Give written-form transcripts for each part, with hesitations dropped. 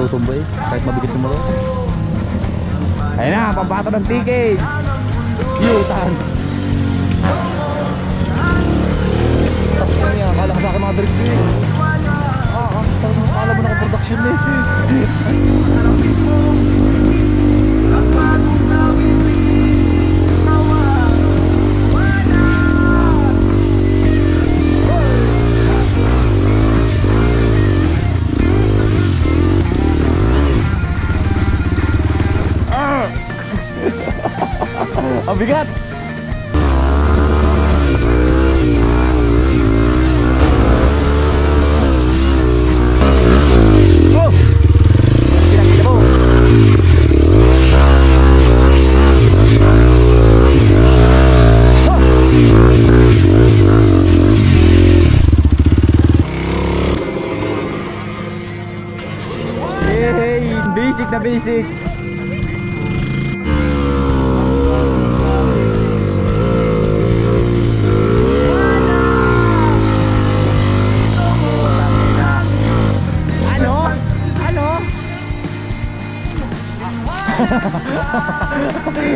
tutumbay kahit mabigat yung malo. Ayun na, pampato ng ticket. U-turn. Takpan niya, akala ka sa akin mga drift eh. Akala mo naka-production eh. Ang bigat! Oh! Pinakita mo! Oh! Yay! Basic na basic!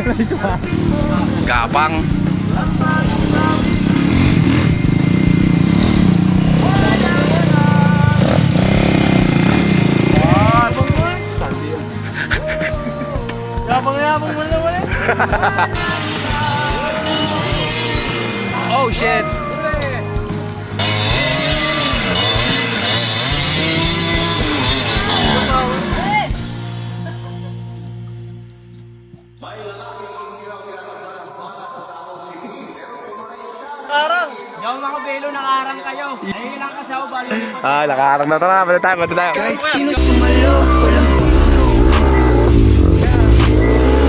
Nice one. Gapang. Gapang mo naman eh. Oh shit. Arang! Yung mga belo, nakarang kayo. Ayun lang kasi ako, bali. Nakaarang na tara. Balik tayo. Kahit sino sumalo, walang tulong.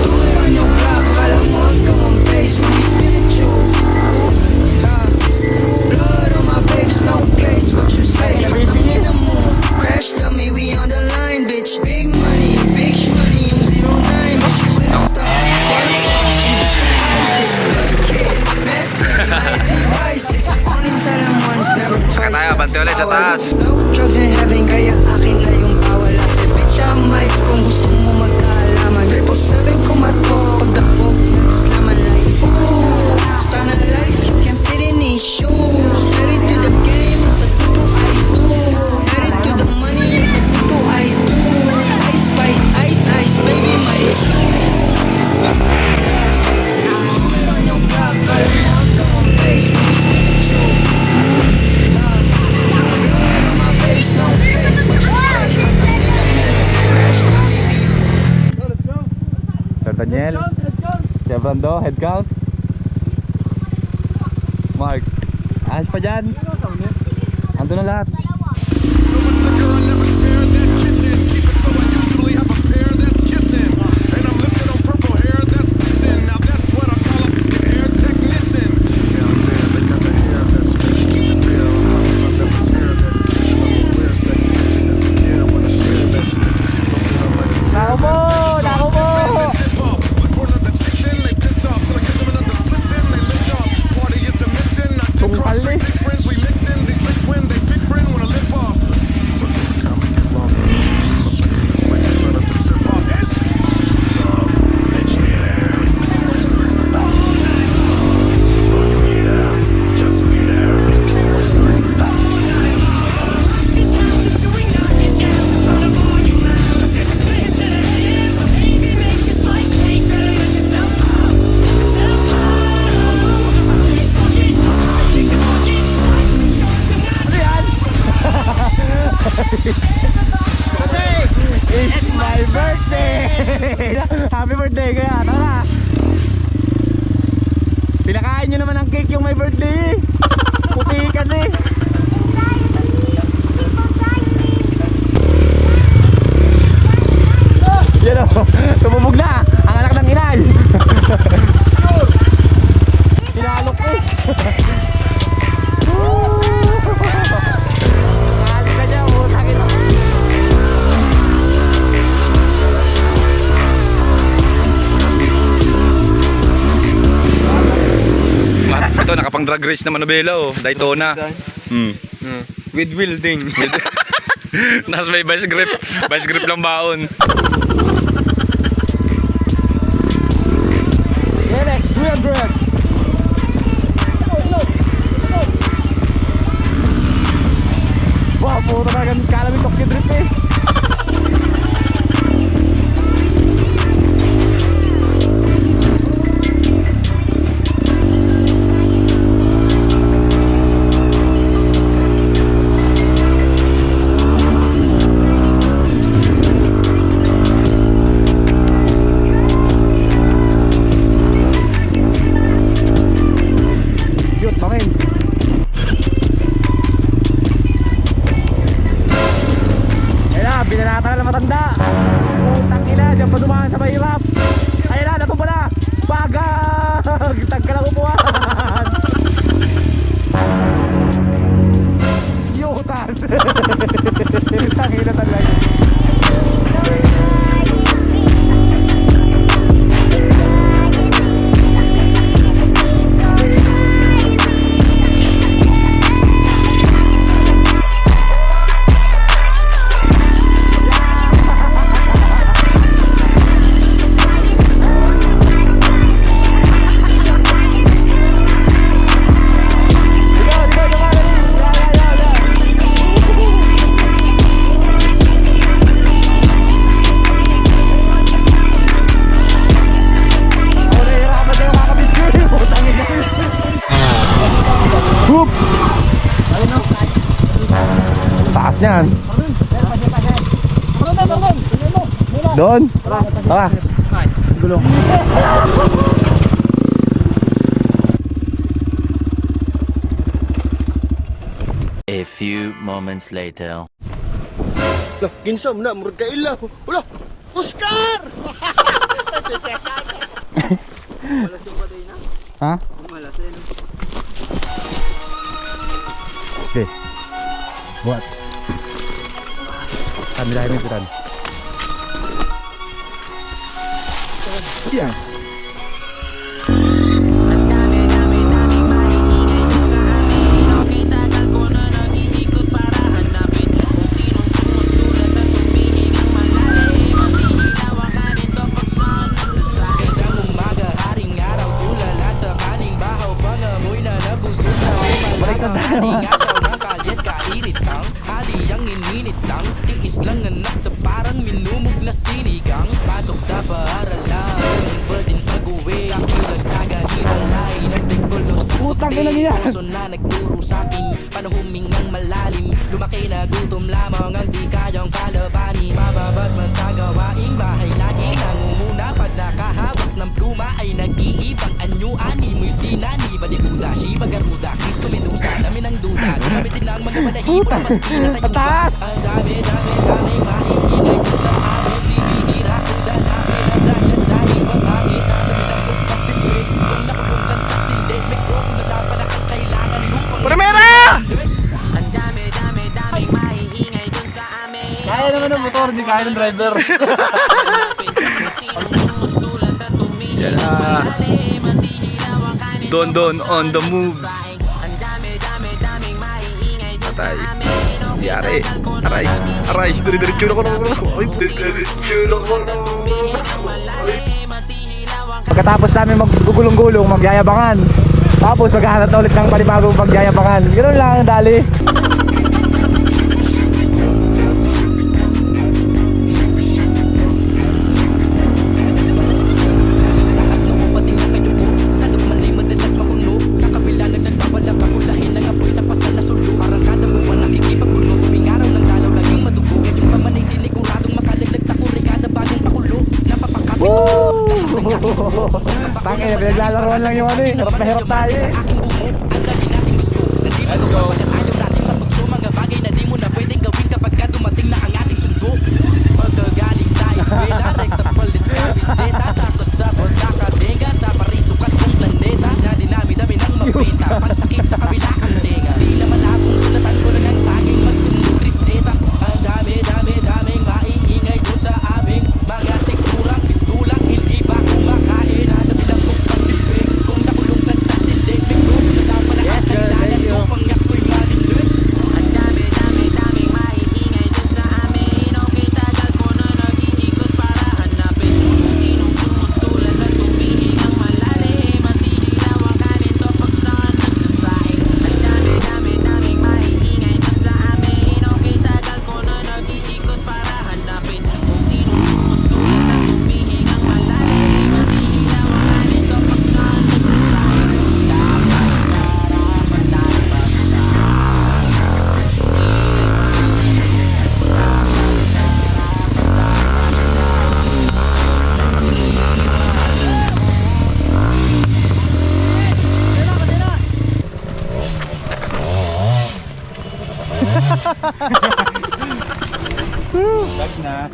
Tuwan yung clock, kala mo hanggang ang base. When we spin it, you blood on my babes, no case. What you say? In the moon, crash dummy, we on the line, bitch. Big money, yung 09, bitch. With a star, ISIS, kid, Messi, Miami Vices. Only time once, never twice. Bante ulit sa taas. Drugs in heaven, kaya akin na yung bawala sa bitch ang mic. Kung gusto mo magkaalaman 777 kumato, pagdapog nagslaman like ooh, sana life, you can fit in these shoes. Married to the game, sa puto I do. Married to the money, sa puto I do. Ice spice, ice, baby my on your block, kala mo hanggang ang base. When we spin it, you no case, what you say? Sir Daniel. Sir Brando, head count. Mark. Ayos pa dyan. Ando na lahat. So much liquor, I never spare that kitchen. Keep it so I usually have a pair that's kissing. And I'm lifted on purple hair that's missing. Now that's what I call a fucking hair technician. Down there, they got the hair that's missing. Keep it real, I promise I'll never tear that kitchen. I'm aware, sexy engine is the gear. When I share that stick, she's something I like to hear. Nako po! Look for another chick, then they pissed off. Till I give them another split, then they lift off. Party is the mission. I did cross three big friends, we mixing. These six win, they big friend wanna lip off. So take the comment, get lost. This way they turn up the trip off. It's my birthday! Happy birthday kaya, tara! Pinakain nyo naman ang cake yung my birthday eh! Puti kasi! Yan o! Tumubog na! Ang anak ng inay! Sinalok eh! Nakalik ka dyan, utangin ako! Ito nakapang drag race na Manobela oh, Daytona. With wielding. Tapos may vice grip. Vice grip lang baon. NX 300. Wah, puro talaga kalamin Tokyo Drift eh. Cute pa rin. Binalata na matanda. Putang ina, diyan pa dumaan sa mahirap. Ayun na, natumba na. Bagag! Tagka lang upuan. Yutan. Tangina talaga. Taas niyan. Doon. Tara. Gulong. A few moments later. Lah, ginsa mo na, murag ka ilaw. Wala, Oscar! Ha? Okay. Buat. Kami dahil may piran. Iya. Putang ina niya. Puso na nagturo sa'kin paano humingang malalim. Lumaki na gutom lamang ang di kayang kalabanin. Mababad man sa gawaing bahay, lagi nangunguna. Pag nakahawak ng pluma ay nag-iibang anyuani. Mo'y sinani, balibuda, shiba, garuda, Kristo, medusa, dami ng duda. Gumamit din lang mga balahibo na mas pinatayuda. Ang dami, maiingay dun sa amin. Bibihira kung dalawin ang rasyan sa ibang hangin. Sa dami ng pagpapipig, kung nakulong lang sa silid. May kong nalapan na ang kailangan lupang Primera! ang dami, maiingay dun sa amin. Kaya naman ng motor, hindi kaya ng driver. Yan na. Don on the moves. Patay. Yari. Aray. Diretso na ko na. Ay, diretso na ko na. Pagkatapos namin maggugulong-gulong, magyayabangan. Tapos maghahanap na ulit ng panibagong pagyayabangan. Ganoon lang ang dali. Tangina, pinaglalaroan lang yung ano eh. Hirap na hirap tayo eh. Let's go. Ayaw natin matugso mga bagay na di mo na pwedeng gawin kapag ka dumating na ang ating sundo. Pagkagaling sa eskwela, rekta palit na biseta. Tapos sa pagkakadega, sa parisukat kong planeta. Sa dinami-dami ng mapita, pagsakit sa kabila ang tenga. Di naman akong sulatan ko lang ang taging magtundog riseta. Ang daming maiingay dun sa aming mga sigurang pistulang hindi ba kumakain. Sa dami lang kong pagpipig, kung nakulong lang sa silid. May kong nalaman na ang kailangan lupang yako'y maling. na.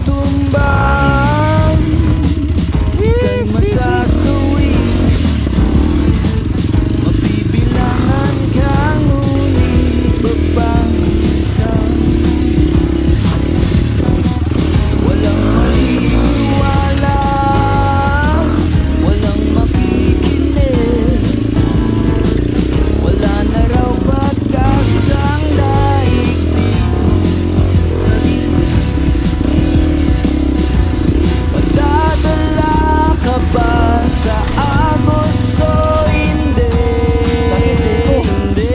Tumbang, ika'y masasuwi. Mabibilangan kang ngunit babangkang. Walang maliliwala, walang makikinig. Wala na raw pag-asang daigdig. Madadala ka ba sa agos o hindi? Hindi.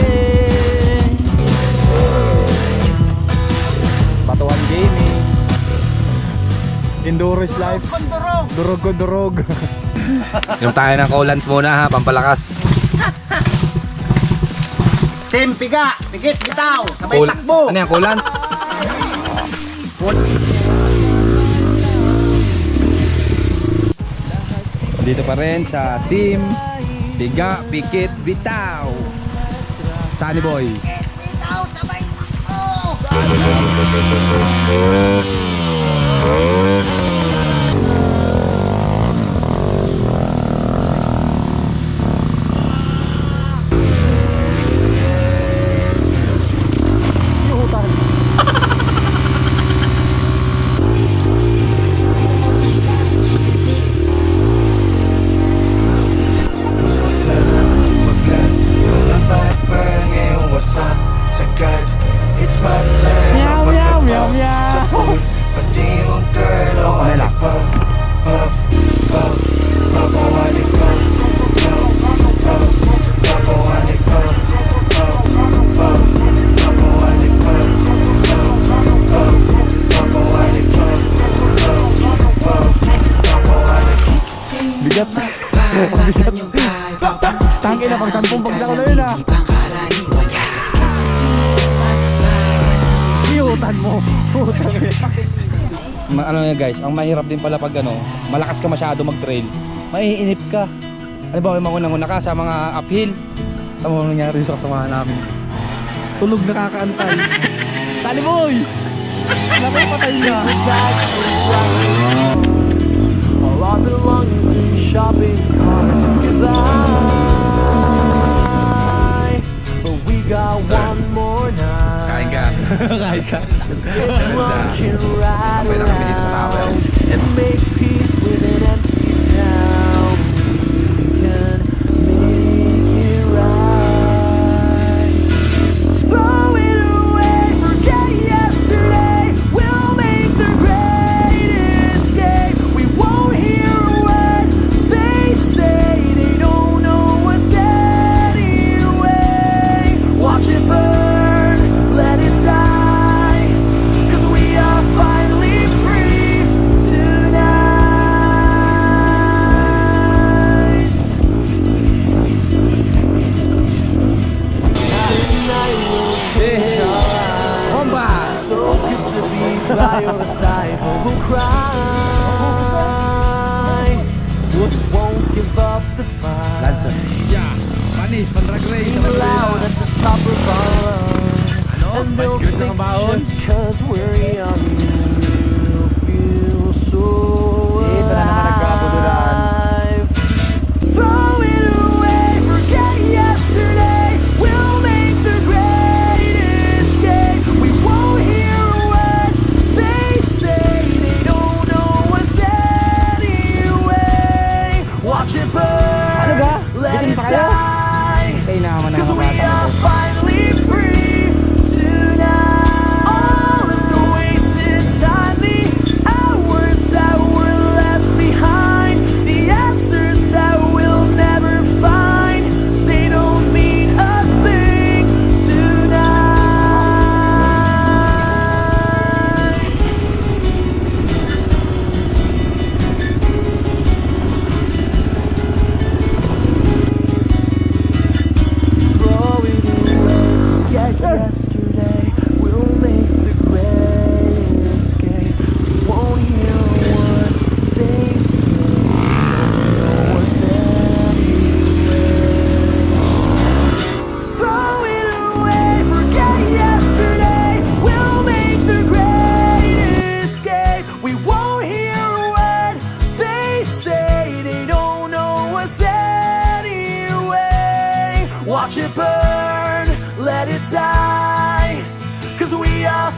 Batuhan Gaming. Enduro is life. Durog ko durog. Yung tayo ng coolant muna ha, pampalakas. Team Piga, Pigit, Bitaw, sabay takbo. Ano yan, coolant? Dito pa rin sa team Biga, Pikit, Bitaw. Sunny Boy. It's my turn. Meow, meow, meow, meow. Sa pool, pati yung girl. Oh, wali puff, puff, puff, puff, oh, wali puff, puff, puff, puff, oh, wali puff, puff, puff, puff, oh, wali puff, puff, puff, puff, oh, wali puff, puff, puff, puff, oh, wali puff. Bigat. Bigat. Tangin na pagtampong pagda ko na yun ah. Iutan mo. Ano nga guys, ang mahirap din pala pag ano, malakas ka masyado mag-trail, maiinip ka. Ano ba, may makunang-una ka sa mga uphill. Tama mo nangyari sa kasamahan namin. Tulog nakakaantay. Tali boy! Napapatay niya. All our belongings in shopping carts goodbye. But we got one more night. Kain ka. Kain ka. Let's get drunk and ride around and make peace with an empty town. We can make it right. Throw it away, forget yesterday. We'll make the great escape. We won't hear a word they say. They don't know us anyway. Watch it burn, let it die. 'Cause we are finally free tonight. Tonight will change our lives. Bomba! So good to be by your side, but we'll cry. Won't give up the fight. Yeah. Panis, pan-drag race. Scream loud at the top of our lungs. And they'll Mas good think ang baon. just 'cause we're young, we'll feel so Ito na naman nagkabudulan. alive. Throw it away, forget yesterday. We'll make the great escape. We won't hear a word they say. They don't know us anyway. Watch it burn, Ano ba? let Bitin it pa kayo? die. Kaya naman ang 'Cause mga we bata. are finally free tonight. All of the wasted time, the hours that were Watch it burn, let it die, 'cause we are